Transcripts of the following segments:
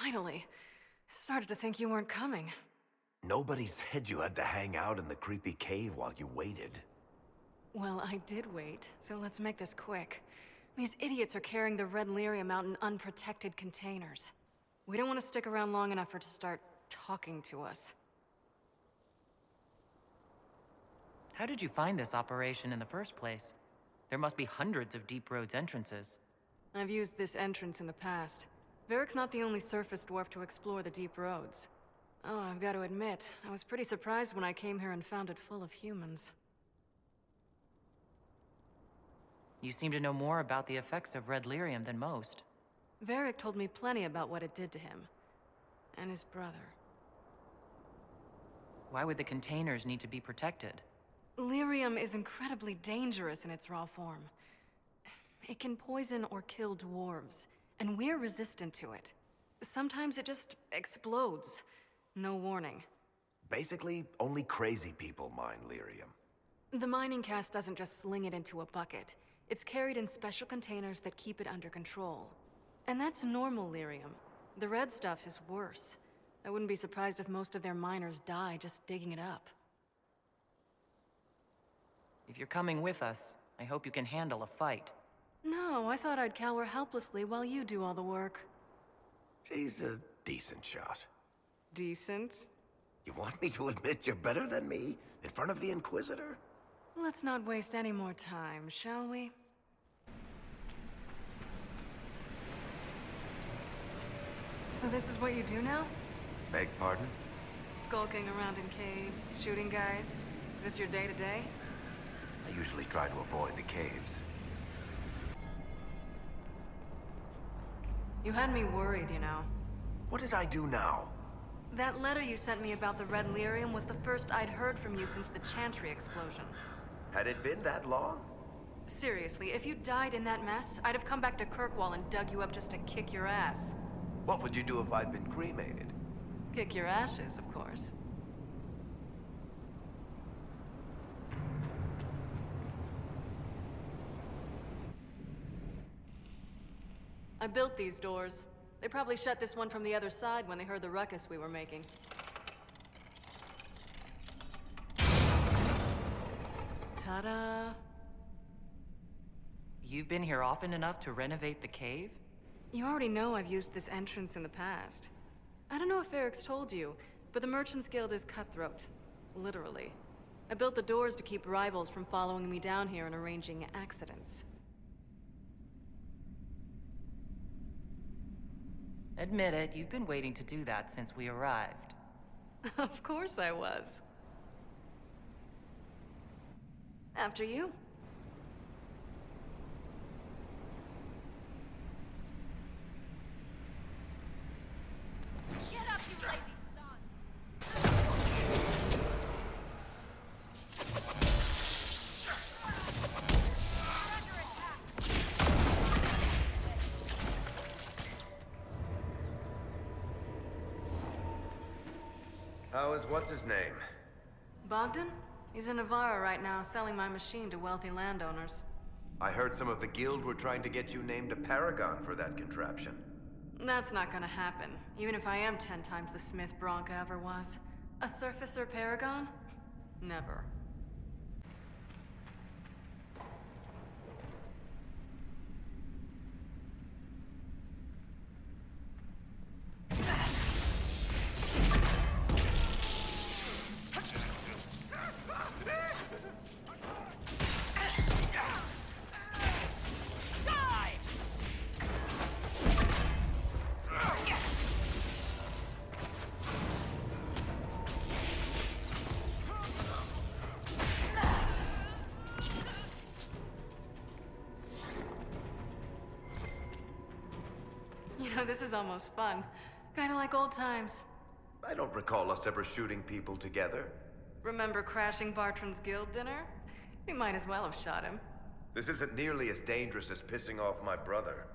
Finally. I started to think you weren't coming. Nobody said you had to hang out in the creepy cave while you waited. Well, I did wait, so let's make this quick. These idiots are carrying the red lyrium out in unprotected containers. We don't want to stick around long enough for it to start talking to us. How did you find this operation in the first place? There must be hundreds of Deep Road's entrances. I've used this entrance in the past. Varric's not the only surface dwarf to explore the deep roads. Oh, I've got to admit, I was pretty surprised when I came here and found it full of humans. You seem to know more about the effects of red lyrium than most. Varric told me plenty about what it did to him. And his brother. Why would the containers need to be protected? Lyrium is incredibly dangerous in its raw form. It can poison or kill dwarves, and we're resistant to it. Sometimes it just explodes. No warning. Basically, only crazy people mine lyrium. The mining cast doesn't just sling it into a bucket. It's carried in special containers that keep it under control. And that's normal lyrium. The red stuff is worse. I wouldn't be surprised if most of their miners die just digging it up. If you're coming with us, I hope you can handle a fight. No, I thought I'd cower helplessly while you do all the work. She's a decent shot. Decent? You want me to admit you're better than me in front of the Inquisitor? Let's not waste any more time, shall we? So this is what you do now? Beg pardon? Skulking around in caves, shooting guys? Is this your day-to-day? I usually try to avoid the caves. You had me worried, you know. What did I do now? That letter you sent me about the red lyrium was the first I'd heard from you since the Chantry explosion. Had it been that long? Seriously, if you died in that mess, I'd have come back to Kirkwall and dug you up just to kick your ass. What would you do if I'd been cremated? Kick your ashes, of course. I built these doors. They probably shut this one from the other side when they heard the ruckus we were making. Ta-da! You've been here often enough to renovate the cave? You already know I've used this entrance in the past. I don't know if Eric's told you, but the Merchants Guild is cutthroat. Literally. I built the doors to keep rivals from following me down here and arranging accidents. Admit it, you've been waiting to do that since we arrived. Of course I was. After you. Get up, you lazy sons! We're under attack! How is what's-his-name? Bogdan? He's in Navarra right now, selling my machine to wealthy landowners. I heard some of the guild were trying to get you named a paragon for that contraption. That's not gonna happen, even if I am 10 times the Smith Bronca ever was. A surfacer paragon? Never. You know, this is almost fun. Kinda like old times. I don't recall us ever shooting people together. Remember crashing Bartran's guild dinner? We might as well have shot him. This isn't nearly as dangerous as pissing off my brother.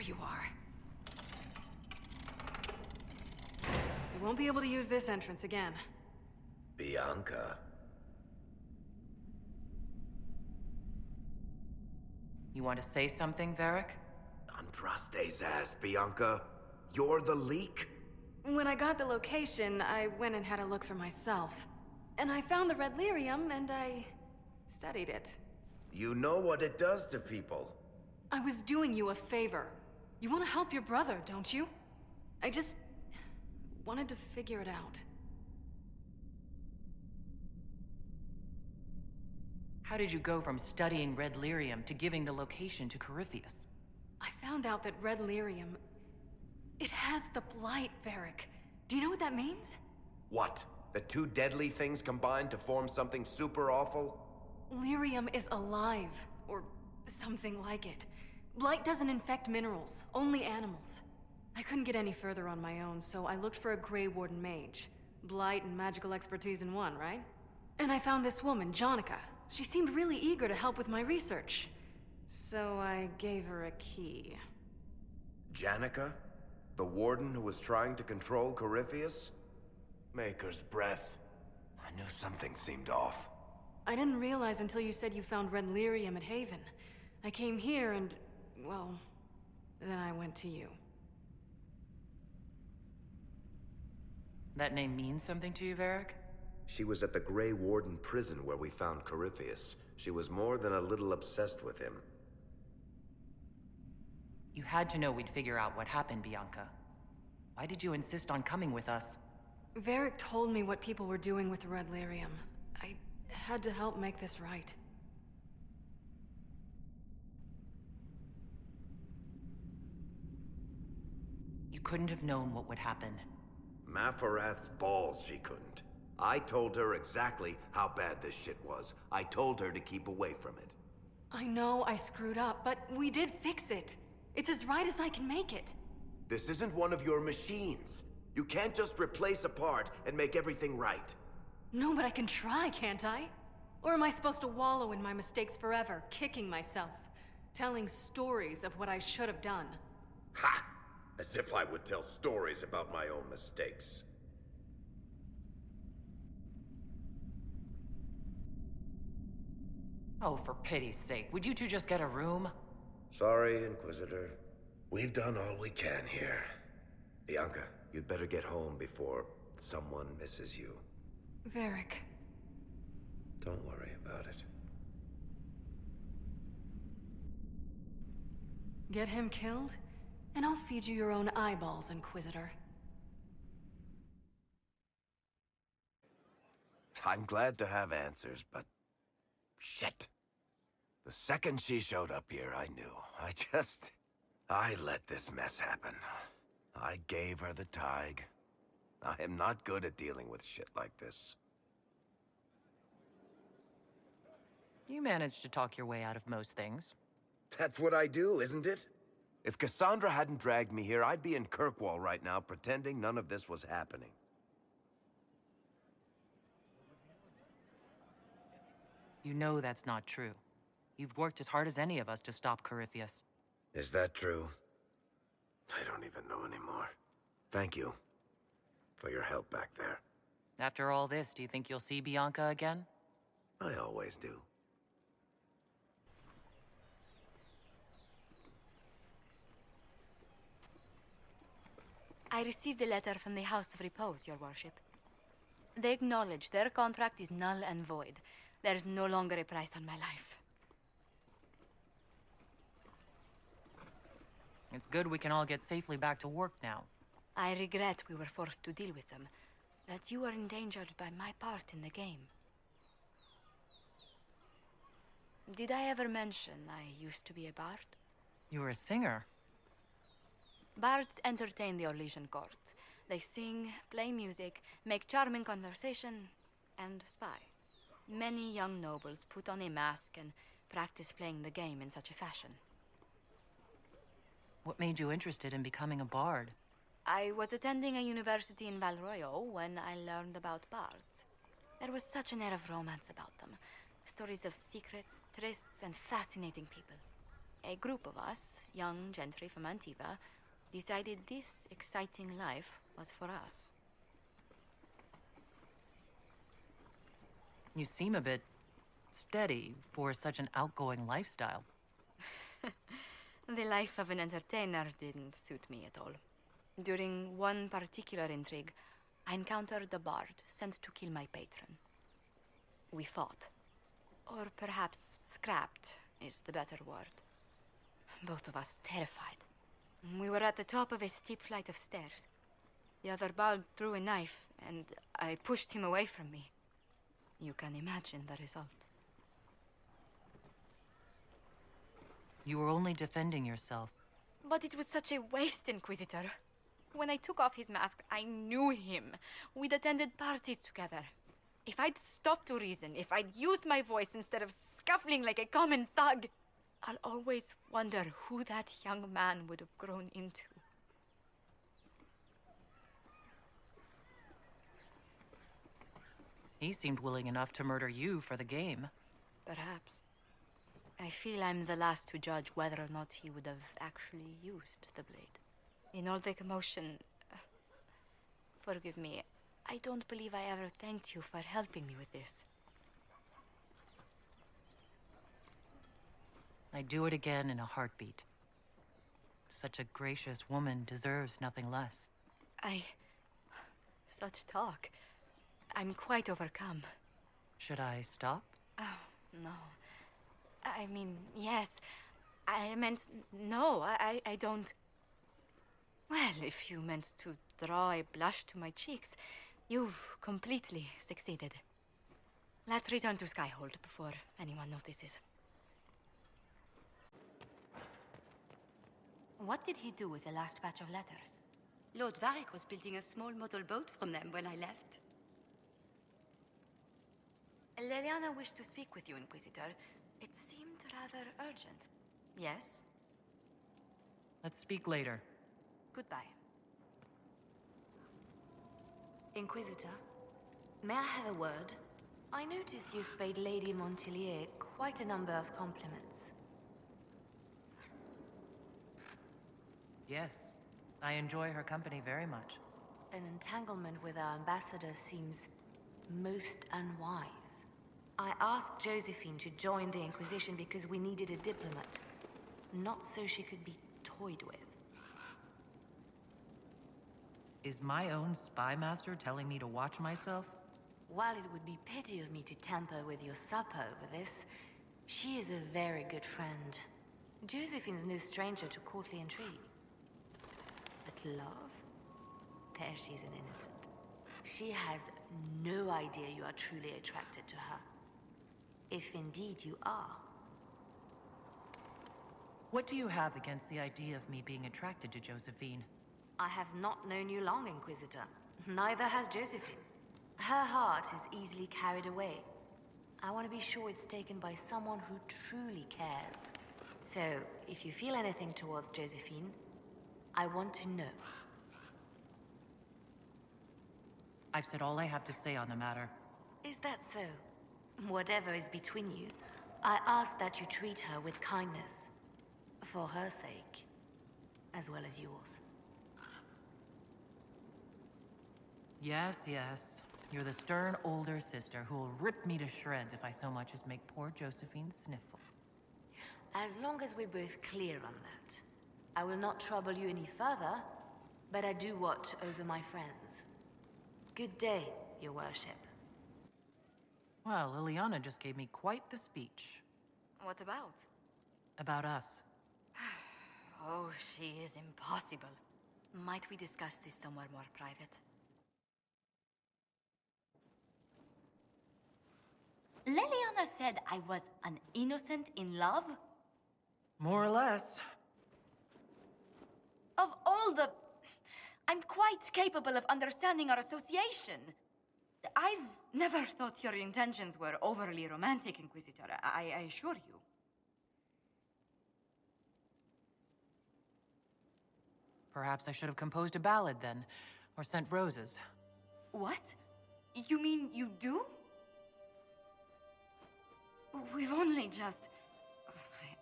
you are. You won't be able to use this entrance again. Bianca. You want to say something, Varric? Andraste's ass, Bianca. You're the leak? When I got the location, I went and had a look for myself. And I found the red lyrium, and I studied it. You know what it does to people. I was doing you a favor. You want to help your brother, don't you? I just wanted to figure it out. How did you go from studying red lyrium to giving the location to Corypheus? I found out that red lyrium... it has the blight, Varric. Do you know what that means? What? The two deadly things combined to form something super awful? Lyrium is alive, or something like it. Blight doesn't infect minerals, only animals. I couldn't get any further on my own, so I looked for a Grey Warden mage. Blight and magical expertise in one, right? And I found this woman, Jonica. She seemed really eager to help with my research. So I gave her a key. Janica? The warden who was trying to control Corypheus? Maker's breath. I knew something seemed off. I didn't realize until you said you found red lyrium at Haven. I came here and, well, then I went to you. That name means something to you, Varric? She was at the Grey Warden prison where we found Corypheus. She was more than a little obsessed with him. You had to know we'd figure out what happened, Bianca. Why did you insist on coming with us? Varric told me what people were doing with the red lyrium. I had to help make this right. You couldn't have known what would happen. Mafarath's balls, she couldn't. I told her exactly how bad this shit was. I told her to keep away from it. I know I screwed up, but we did fix it. It's as right as I can make it. This isn't one of your machines. You can't just replace a part and make everything right. No, but I can try, can't I? Or am I supposed to wallow in my mistakes forever, kicking myself, telling stories of what I should have done? Ha! As if I would tell stories about my own mistakes. Oh, for pity's sake, would you two just get a room? Sorry, Inquisitor. We've done all we can here. Bianca, you'd better get home before someone misses you. Varric. Don't worry about it. Get him killed, and I'll feed you your own eyeballs, Inquisitor. I'm glad to have answers, but... shit. The second she showed up here, I knew. I let this mess happen. I gave her the Tig. I am not good at dealing with shit like this. You managed to talk your way out of most things. That's what I do, isn't it? If Cassandra hadn't dragged me here, I'd be in Kirkwall right now, pretending none of this was happening. You know that's not true. You've worked as hard as any of us to stop Corypheus. Is that true? I don't even know anymore. Thank you for your help back there. After all this, do you think you'll see Bianca again? I always do. I received a letter from the House of Repose, Your Worship. They acknowledge their contract is null and void. There is no longer a price on my life. It's good we can all get safely back to work now. I regret we were forced to deal with them, that you were endangered by my part in the game. Did I ever mention I used to be a bard? You were a singer. Bards entertain the Orlesian court. They sing, play music, make charming conversation, and spy. Many young nobles put on a mask and practice playing the game in such a fashion. What made you interested in becoming a bard? I was attending a university in Valroyo when I learned about bards. There was such an air of romance about them. Stories of secrets, trysts, and fascinating people. A group of us, young gentry from Antiva, decided this exciting life was for us. You seem a bit steady for such an outgoing lifestyle. The life of an entertainer didn't suit me at all. During one particular intrigue, I encountered a bard sent to kill my patron. We fought. Or perhaps scrapped is the better word. Both of us terrified. We were at the top of a steep flight of stairs. The other bard threw a knife, and I pushed him away from me. You can imagine the result. You were only defending yourself. But it was such a waste, Inquisitor. When I took off his mask, I knew him. We'd attended parties together. If I'd stopped to reason, if I'd used my voice instead of scuffling like a common thug, I'll always wonder who that young man would have grown into. He seemed willing enough to murder you for the game. Perhaps. I feel I'm the last to judge whether or not he would have actually used the blade. In all the commotion... forgive me, I don't believe I ever thanked you for helping me with this. I'd do it again in a heartbeat. Such a gracious woman deserves nothing less. Such talk. I'm quite overcome. Should I stop? Oh, no. I mean, yes. I meant no, I don't... Well, if you meant to draw a blush to my cheeks, you've completely succeeded. Let's return to Skyhold before anyone notices. What did he do with the last batch of letters? Lord Varric was building a small model boat from them when I left. Leliana wished to speak with you, Inquisitor. It seemed rather urgent. Yes? Let's speak later. Goodbye. Inquisitor, may I have a word? I notice you've paid Lady Montelier quite a number of compliments. Yes, I enjoy her company very much. An entanglement with our ambassador seems most unwise. I asked Josephine to join the Inquisition because we needed a diplomat, not so she could be toyed with. Is my own spy master telling me to watch myself? While it would be petty of me to tamper with your supper over this, she is a very good friend. Josephine's no stranger to courtly intrigue. But love? There she's an innocent. She has no idea you are truly attracted to her. If indeed you are. What do you have against the idea of me being attracted to Josephine? I have not known you long, Inquisitor. Neither has Josephine. Her heart is easily carried away. I want to be sure it's taken by someone who truly cares. So, if you feel anything towards Josephine, I want to know. I've said all I have to say on the matter. Is that so? Whatever is between you, I ask that you treat her with kindness. For her sake, as well as yours. Yes, yes. You're the stern older sister who will rip me to shreds if I so much as make poor Josephine sniffle. As long as we're both clear on that. I will not trouble you any further, but I do watch over my friends. Good day, your worship. Well, Liliana just gave me quite the speech. What about? About us. Oh, she is impossible. Might we discuss this somewhere more private? Leliana said I was an innocent in love? More or less. Of all the... I'm quite capable of understanding our association. I've never thought your intentions were overly romantic, Inquisitor. I assure you. Perhaps I should have composed a ballad then, or sent roses. What? You mean you do? We've only just...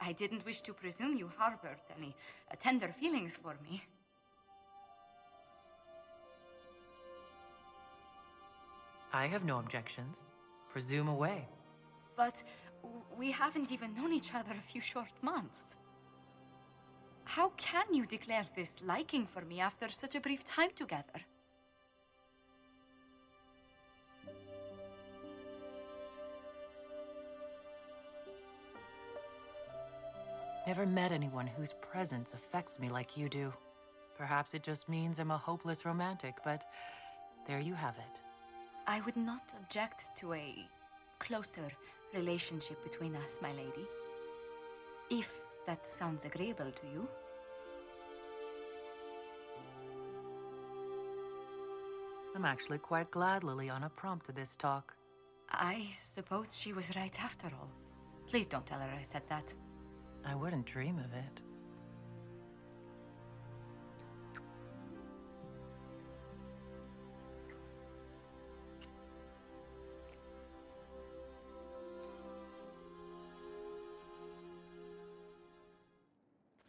I didn't wish to presume you harbored any tender feelings for me. I have no objections. Presume away. But we haven't even known each other a few short months. How can you declare this liking for me after such a brief time together? Never met anyone whose presence affects me like you do. Perhaps it just means I'm a hopeless romantic, but there you have it. I would not object to a closer relationship between us, my lady. If that sounds agreeable to you. I'm actually quite glad Liliana prompted this talk. I suppose she was right after all. Please don't tell her I said that. I wouldn't dream of it.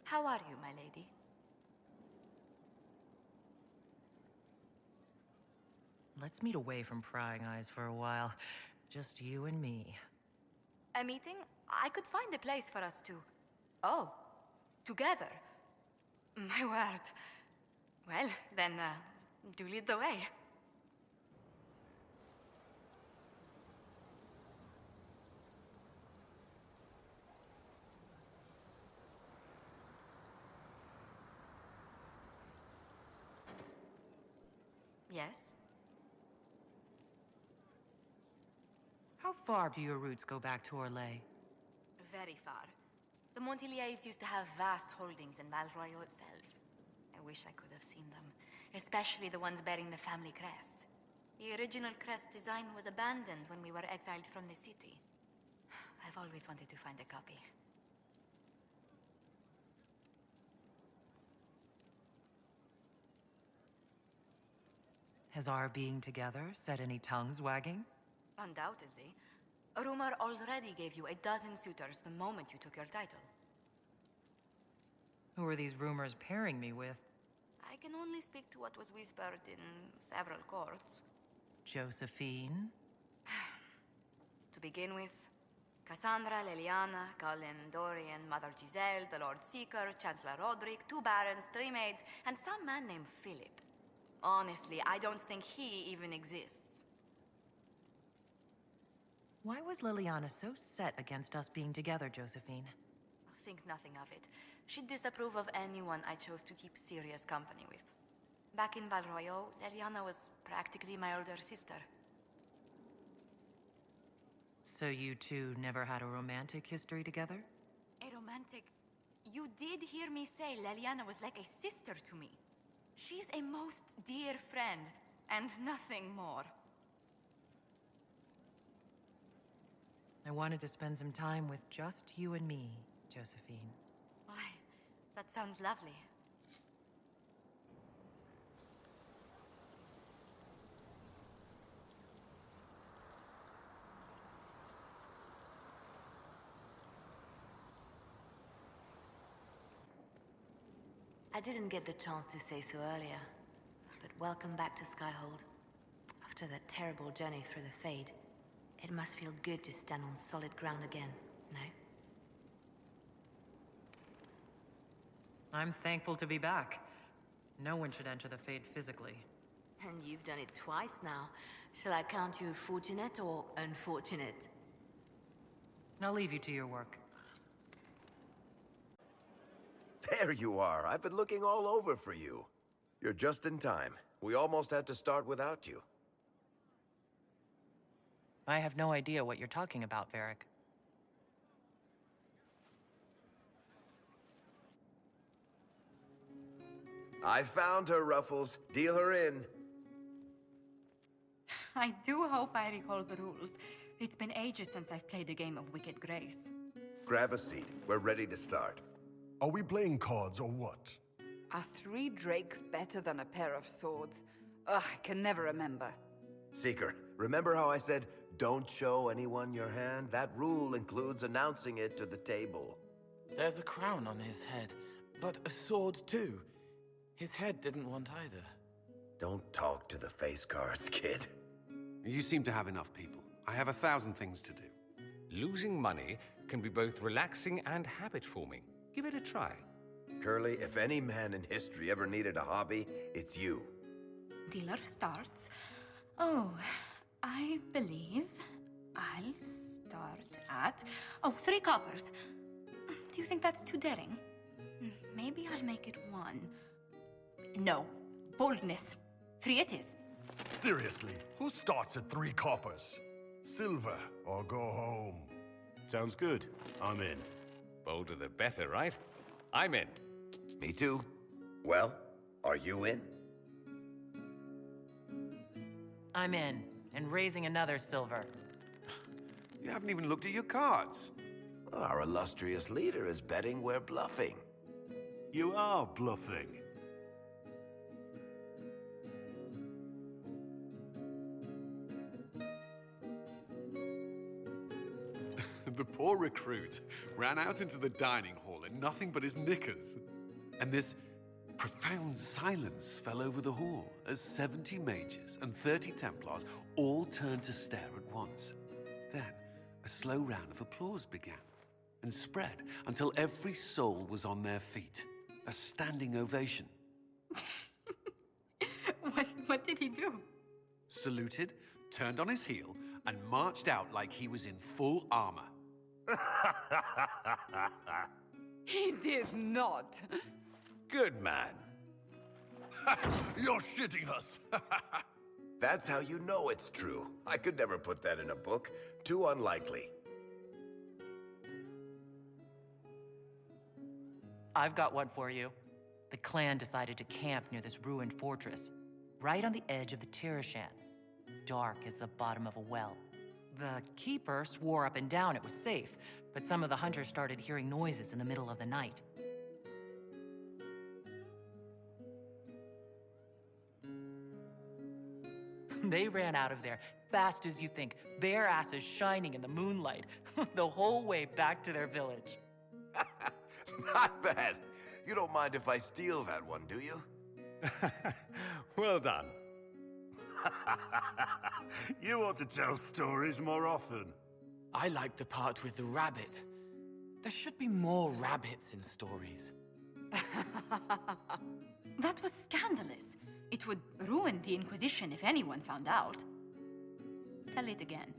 How are you, my lady? Let's meet away from prying eyes for a while. Just you and me. A meeting? I could find a place for us to... Oh, together? My word. Well, then, do lead the way. Yes? How far do your roots go back to Orlais? Very far. The Montiliers used to have vast holdings in Val Royaux itself. I wish I could have seen them, especially the ones bearing the family crest. The original crest design was abandoned when we were exiled from the city. I've always wanted to find a copy. Has our being together set any tongues wagging? Undoubtedly. A rumor already gave you a dozen suitors the moment you took your title. Who are these rumors pairing me with? I can only speak to what was whispered in several courts. Josephine? To begin with, Cassandra, Liliana, Cullen, Dorian, Mother Giselle, the Lord Seeker, Chancellor Roderick, 2 barons, 3 maids, and some man named Philip. Honestly, I don't think he even exists. Why was Liliana so set against us being together, Josephine? Think nothing of it. She'd disapprove of anyone I chose to keep serious company with. Back in Val Royaux, Liliana was practically my older sister. So you two never had a romantic history together? A romantic... You did hear me say Liliana was like a sister to me. She's a most dear friend, and nothing more. I wanted to spend some time with just you and me, Josephine. Why, that sounds lovely. I didn't get the chance to say so earlier, but welcome back to Skyhold. After that terrible journey through the Fade, it must feel good to stand on solid ground again, no? I'm thankful to be back. No one should enter the Fade physically. And you've done it twice now. Shall I count you fortunate or unfortunate? I'll leave you to your work. There you are. I've been looking all over for you. You're just in time. We almost had to start without you. I have no idea what you're talking about, Varric. I found her, Ruffles. Deal her in. I do hope I recall the rules. It's been ages since I've played a game of Wicked Grace. Grab a seat. We're ready to start. Are we playing cards or what? Are 3 drakes better than a pair of swords? Ugh, I can never remember. Seeker, remember how I said, don't show anyone your hand? That rule includes announcing it to the table. There's a crown on his head, but a sword too. His head didn't want either. Don't talk to the face cards, kid. You seem to have enough people. I have 1,000 things to do. Losing money can be both relaxing and habit-forming. Give it a try. Curly, if any man in history ever needed a hobby, it's you. Dealer starts. Oh, I believe I'll start at... Oh, 3 coppers. Do you think that's too daring? Maybe I'll make it 1. No. Boldness. 3 it is. Seriously, who starts at 3 coppers? Silver or go home. Sounds good. I'm in. Bolder the better, right? I'm in. Me too. Well, are you in? I'm in, and raising another silver. You haven't even looked at your cards. Our illustrious leader is betting we're bluffing. You are bluffing. The poor recruit ran out into the dining hall in nothing but his knickers. And this profound silence fell over the hall as 70 mages and 30 Templars all turned to stare at once. Then a slow round of applause began and spread until every soul was on their feet. A standing ovation. What did he do? Saluted, turned on his heel, and marched out like he was in full armor. He did not. Good man. You're shitting us. That's how you know it's true. I could never put that in a book. Too unlikely. I've got one for you. The clan decided to camp near this ruined fortress, right on the edge of the Tirashan, dark as the bottom of a well. The keeper swore up and down it was safe, but some of the hunters started hearing noises in the middle of the night. They ran out of there, fast as you think, bare asses shining in the moonlight, the whole way back to their village. Not bad. You don't mind if I steal that one, do you? Well done. You ought to tell stories more often. I like the part with the rabbit. There should be more rabbits in stories. That was scandalous. It would ruin the Inquisition if anyone found out. Tell it again.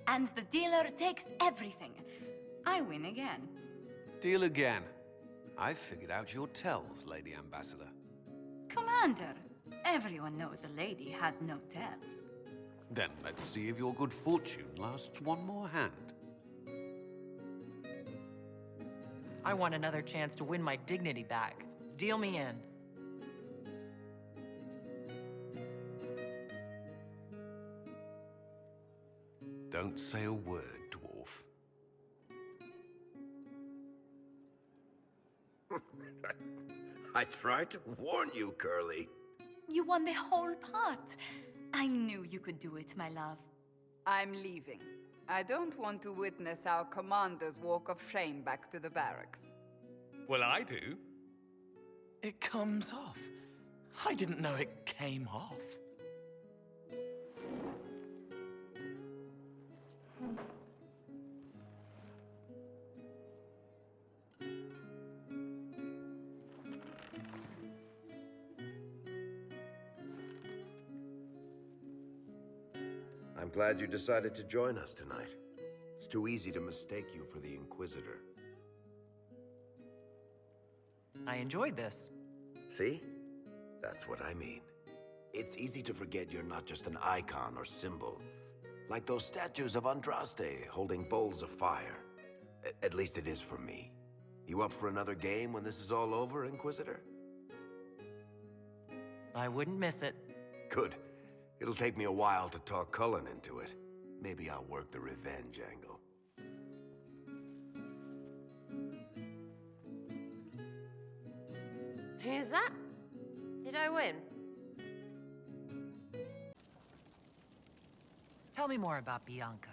And the dealer takes everything. I win again. Deal again. I've figured out your tells, Lady Ambassador. Commander, everyone knows a lady has no tells. Then let's see if your good fortune lasts one more hand. I want another chance to win my dignity back. Deal me in. Don't say a word, dwarf. I tried to warn you, Curly. You won the whole pot. I knew you could do it, my love. I'm leaving. I don't want to witness our commander's walk of shame back to the barracks. Well, I do. It comes off. I didn't know it came off. I'm glad you decided to join us tonight. It's too easy to mistake you for the Inquisitor. I enjoyed this. See? That's what I mean. It's easy to forget you're not just an icon or symbol. Like those statues of Andraste holding bowls of fire. At least it is for me. You up for another game when this is all over, Inquisitor? I wouldn't miss it. Good. It'll take me a while to talk Cullen into it. Maybe I'll work the revenge angle. Who's that? Did I win? Tell me more about Bianca.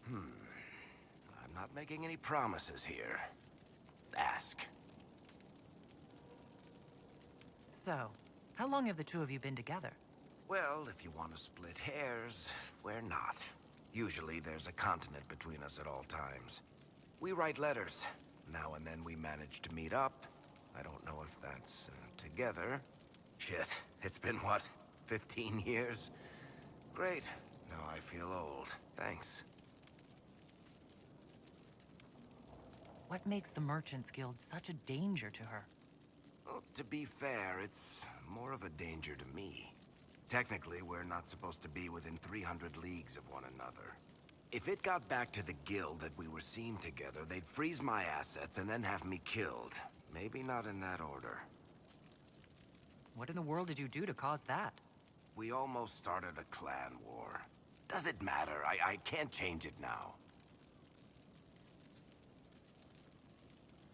I'm not making any promises here. ask. So, how long have the two of you been together? Well, if you want to split hairs, we're not. Usually there's a continent between us at all times. We write letters. Now and then we manage to meet up. I don't know if that's together. Shit, it's been what, 15 years? Great. Now I feel old. Thanks. What makes the Merchants Guild such a danger to her? Well, to be fair, it's more of a danger to me. Technically, we're not supposed to be within 300 leagues of one another. If it got back to the guild that we were seen together, they'd freeze my assets and then have me killed. Maybe not in that order. What in the world did you do to cause that? We almost started a clan war. Does it matter? I can't change it now.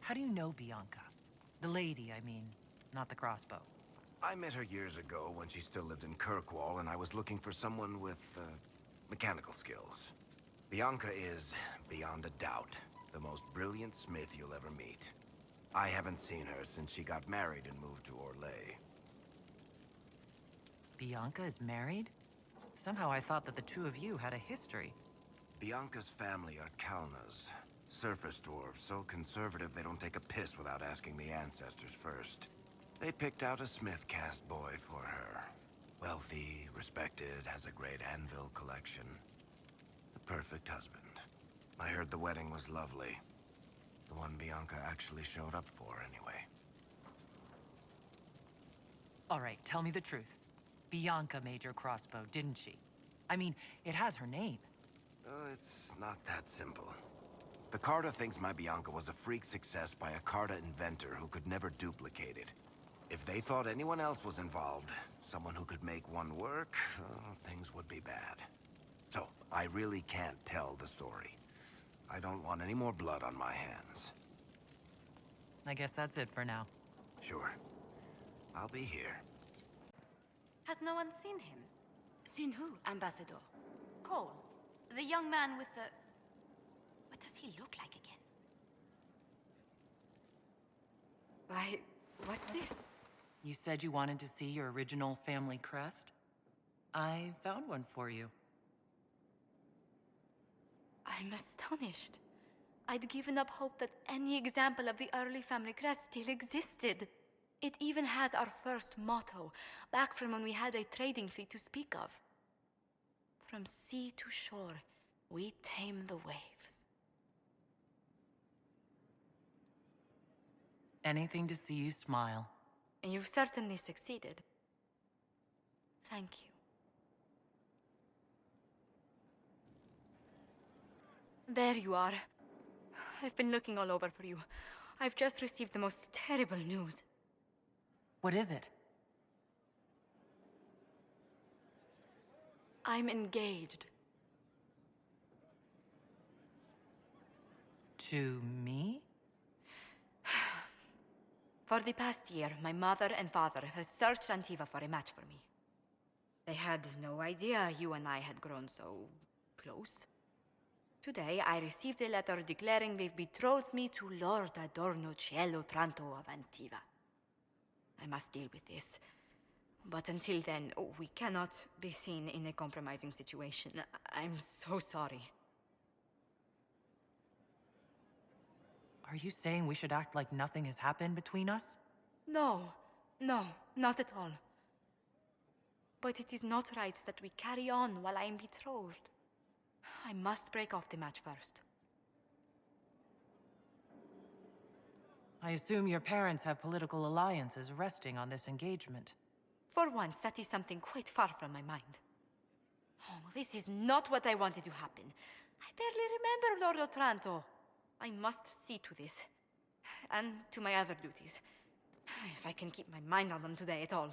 How do you know Bianca? The lady, I mean, not the crossbow. I met her years ago when she still lived in Kirkwall, and I was looking for someone with, mechanical skills. Bianca is, beyond a doubt, the most brilliant smith you'll ever meet. I haven't seen her since she got married and moved to Orlais. Bianca is married? Somehow I thought that the two of you had a history. Bianca's family are Kalnas. Surface dwarves, so conservative they don't take a piss without asking the ancestors first. They picked out a smith caste boy for her. Wealthy, respected, has a great anvil collection. The perfect husband. I heard the wedding was lovely. The one Bianca actually showed up for, anyway. All right, tell me the truth. Bianca made your crossbow, didn't she? I mean, it has her name. It's not that simple. The Carta thinks my Bianca was a freak success by a Carta inventor who could never duplicate it. If they thought anyone else was involved, someone who could make one work, things would be bad. So, I really can't tell the story. I don't want any more blood on my hands. I guess that's it for now. Sure. I'll be here. Has no one seen him? Seen who, Ambassador? Cole, the young man with the... What does he look like again? Why, what's this? You said you wanted to see your original family crest? I found one for you. I'm astonished. I'd given up hope that any example of the early family crest still existed. It even has our first motto, back from when we had a trading fleet to speak of. From sea to shore, we tame the waves. Anything to see you smile. You've certainly succeeded. Thank you. There you are. I've been looking all over for you. I've just received the most terrible news. What is it? I'm engaged. To me? For the past year, my mother and father have searched Antiva for a match for me. They had no idea you and I had grown so close. Today, I received a letter declaring they've betrothed me to Lord Adorno Cielo Tranto of Antiva. I must deal with this. But until then, we cannot be seen in a compromising situation. I'm so sorry. Are you saying we should act like nothing has happened between us? No, not at all. But it is not right that we carry on while I am betrothed. I must break off the match first. I assume your parents have political alliances resting on this engagement. For once, that is something quite far from my mind. Oh, this is not what I wanted to happen. I barely remember Lord Otranto. I must see to this. And to my other duties. If I can keep my mind on them today at all.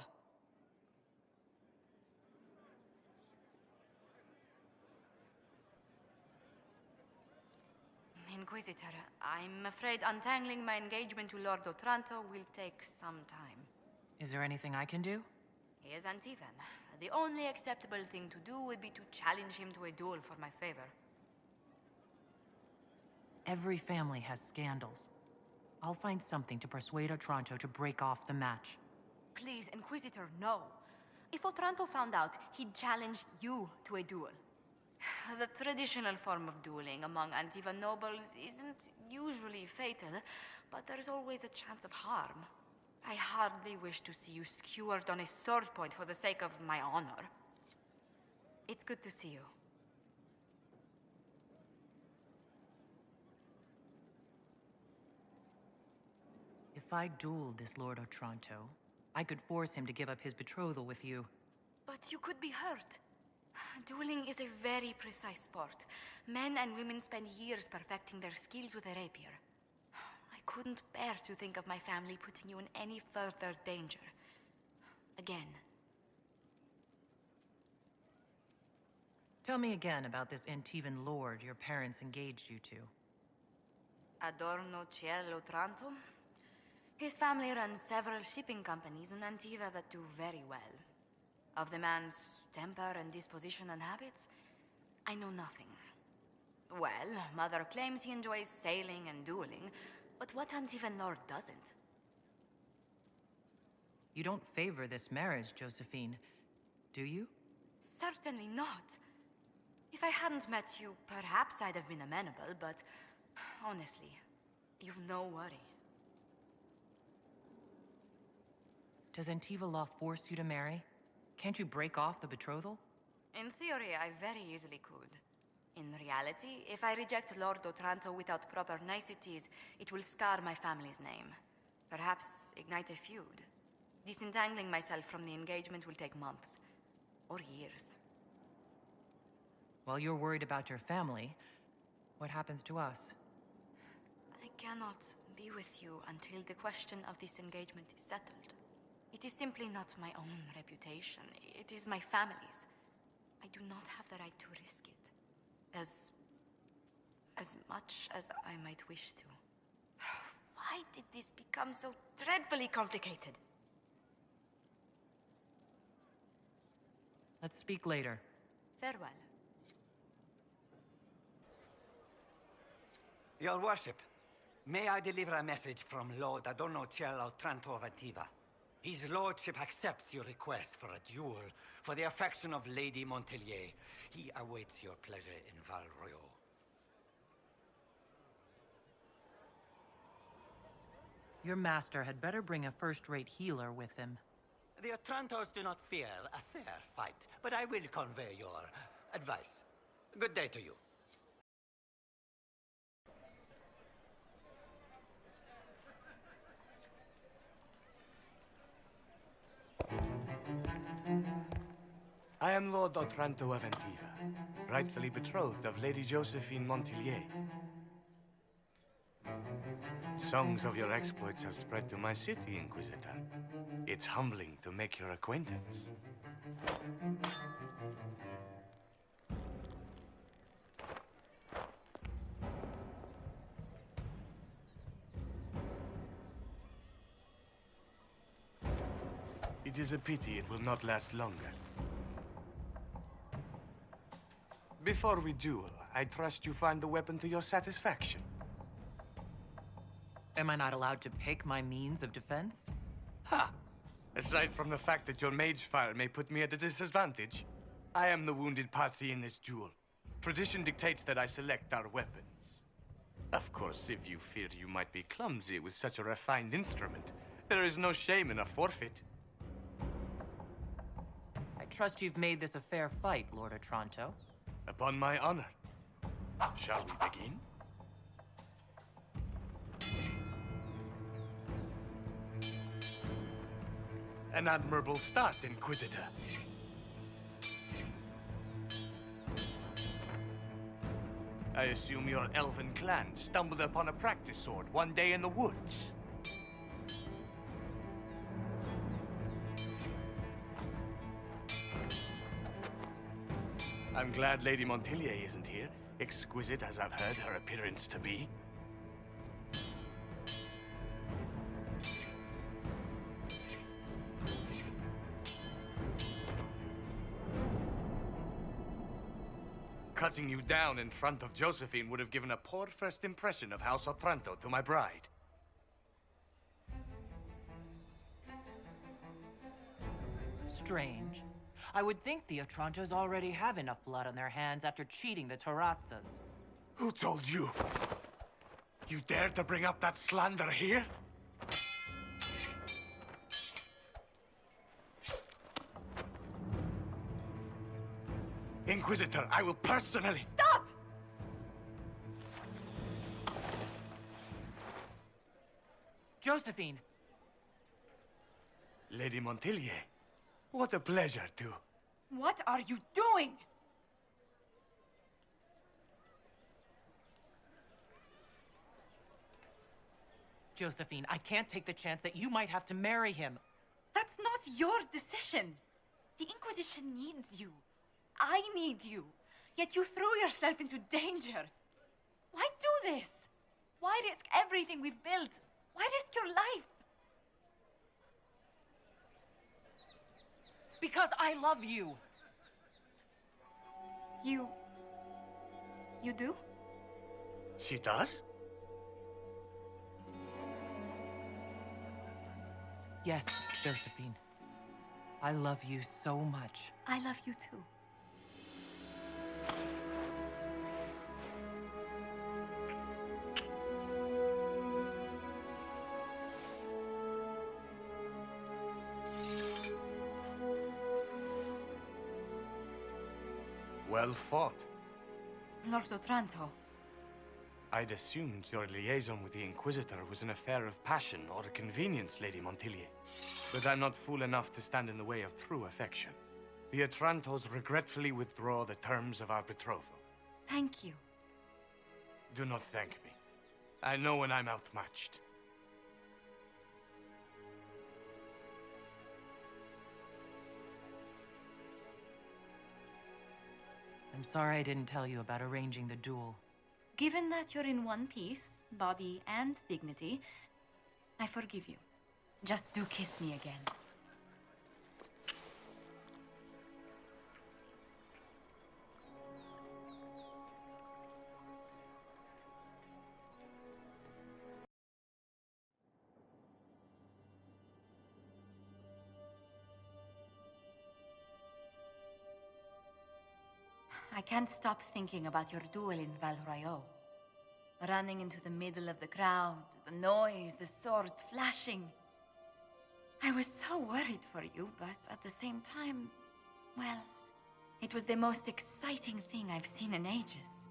Inquisitor, I'm afraid untangling my engagement to Lord Otranto will take some time. Is there anything I can do? He is Antivan. The only acceptable thing to do would be to challenge him to a duel for my favor. Every family has scandals. I'll find something to persuade Otranto to break off the match. Please, Inquisitor, no. If Otranto found out, he'd challenge you to a duel. The traditional form of dueling among Antiva nobles isn't usually fatal, but there's always a chance of harm. I hardly wish to see you skewered on a sword point for the sake of my honor. It's good to see you. If I dueled this Lord Otranto, I could force him to give up his betrothal with you. But you could be hurt. Dueling is a very precise sport. Men and women spend years perfecting their skills with a rapier. I couldn't bear to think of my family putting you in any further danger. Again. Tell me again about this Antivan lord your parents engaged you to. Adorno Cielo Otranto? His family runs several shipping companies in Antiva that do very well. Of the man's temper and disposition and habits, I know nothing. Well, Mother claims he enjoys sailing and dueling, but what Antivan lord doesn't? You don't favor this marriage, Josephine, do you? Certainly not. If I hadn't met you, perhaps I'd have been amenable, but honestly, you've no worry. Does Antiva law force you to marry? Can't you break off the betrothal? In theory, I very easily could. In reality, if I reject Lord Otranto without proper niceties, it will scar my family's name. Perhaps ignite a feud. Disentangling myself from the engagement will take months. Or years. While you're worried about your family, what happens to us? I cannot be with you until the question of this engagement is settled. It is simply not my own reputation. It is my family's. I do not have the right to risk it. As much as I might wish to. Why did this become so dreadfully complicated? Let's speak later. Farewell. Your worship, may I deliver a message from Lord Adorno Cielo Otranto of Antiva? His lordship accepts your request for a duel for the affection of Lady Montelier. He awaits your pleasure in Val Royaux. Your master had better bring a first-rate healer with him. The Otrantos do not fear a fair fight, but I will convey your advice. Good day to you. I am Lord Otranto of Antiva, rightfully betrothed of Lady Josephine Montelier. Songs of your exploits have spread to my city, Inquisitor. It's humbling to make your acquaintance. It is a pity it will not last longer. Before we duel, I trust you find the weapon to your satisfaction. Am I not allowed to pick my means of defense? Ha! Aside from the fact that your mage fire may put me at a disadvantage, I am the wounded party in this duel. Tradition dictates that I select our weapons. Of course, if you fear you might be clumsy with such a refined instrument, there is no shame in a forfeit. I trust you've made this a fair fight, Lord Otranto. Upon my honor. Shall we begin? An admirable start, Inquisitor. I assume your elven clan stumbled upon a practice sword one day in the woods. I'm glad Lady Montelier isn't here, exquisite as I've heard her appearance to be. Cutting you down in front of Josephine would have given a poor first impression of House Otranto to my bride. Strange. I would think the Otrantos already have enough blood on their hands after cheating the Terrazzas. Who told you? You dare to bring up that slander here? Inquisitor, I will personally... Stop! Josephine! Lady Montilyet, what a pleasure to... What are you doing? Josephine, I can't take the chance that you might have to marry him. That's not your decision. The Inquisition needs you. I need you. Yet you threw yourself into danger. Why do this? Why risk everything we've built? Why risk your life? Because I love you. You do? She does? Yes, Josephine. I love you so much. I love you too. Well fought. Lord Otranto. I'd assumed your liaison with the Inquisitor was an affair of passion or convenience, Lady Montilyet. But I'm not fool enough to stand in the way of true affection. The Otrantos regretfully withdraw the terms of our betrothal. Thank you. Do not thank me. I know when I'm outmatched. I'm sorry I didn't tell you about arranging the duel. Given that you're in one piece, body and dignity, I forgive you. Just do kiss me again. I can't stop thinking about your duel in Val Royeaux. Running into the middle of the crowd, the noise, the swords flashing. I was so worried for you, but at the same time, well, it was the most exciting thing I've seen in ages.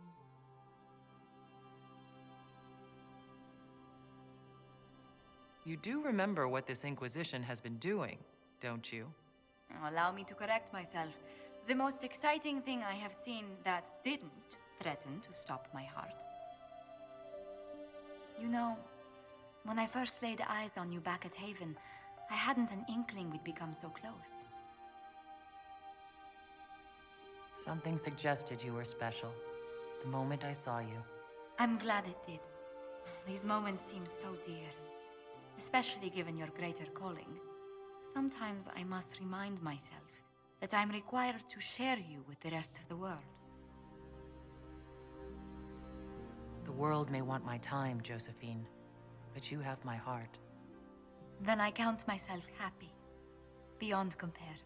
You do remember what this Inquisition has been doing, don't you? Allow me to correct myself. The most exciting thing I have seen that didn't threaten to stop my heart. You know, when I first laid eyes on you back at Haven, I hadn't an inkling we'd become so close. Something suggested you were special, the moment I saw you. I'm glad it did. These moments seem so dear, especially given your greater calling. Sometimes I must remind myself that I'm required to share you with the rest of the world. The world may want my time, Josephine, but you have my heart. Then I count myself happy, beyond compare.